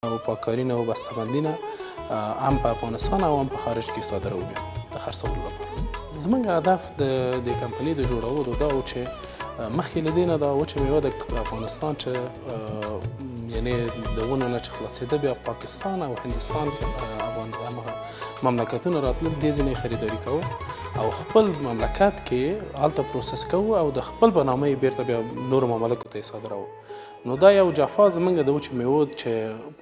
او پاککاری نه او بسته‌بندی نه هم په افغانستان او هم په خارج کې صادروو بیا د خرڅولو لپاره. زموږ هدف د کمپنۍ د جوړولو دا و چې مخکې له دې نه دا و چې میوه د افغانستان چې یعنې د ونو نه چې خلاصېده بیا پاکستان او هندوستان مملکتونه راتلل دې ځینې خریداري کوو او خپل مملکت کې هلته پروسس کوو او د خپل په نامه یې بیرته بیا نورو مملکو ته یې صادروو. نو دا یو جفا زموږ د وچې میوو چې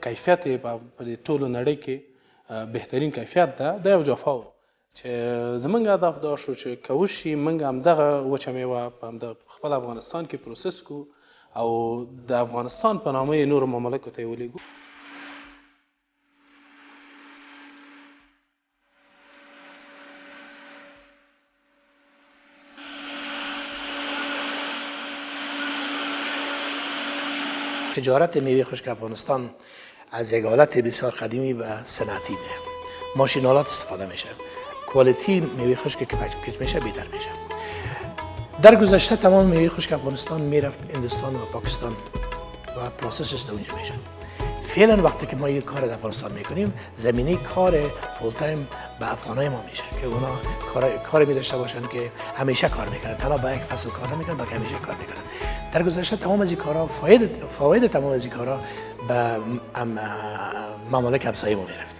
کیفیت یې په ټولو نړۍ کې بهترین کیفیت ده دا یو جفا و چې زموږ هدف دا شو چې که وشي موږ همدغه وچه میوه په خپل افغانستان کې پروسس کړو او د افغانستان په نامه یې نورو مملکو ته یې ولیږو. تجارت میوه خشک افغانستان از یک حالت بسیار قدیمی و صنعتی میاد. ماشینالات استفاده میشه. کوالیتی میوه خشک که پاکیج میشه بهتر میشه. در گذشته تمام میوه خشک افغانستان میرفت هندوستان و پاکستان و پروسسش در اونجا میشه. فعلا وقتی که ما یک کار در افغانستان میکنیم زمینه کار فول تایم به افغانای ما میشه که اونا کار می داشته باشن که همیشه کار میکنن، تنها با یک فصل کار نمیکنن بلکه همیشه کار میکنن. در گذشته تمام از این کارها فاید تمام از این کارها به ممالک همسایه ما میرفت.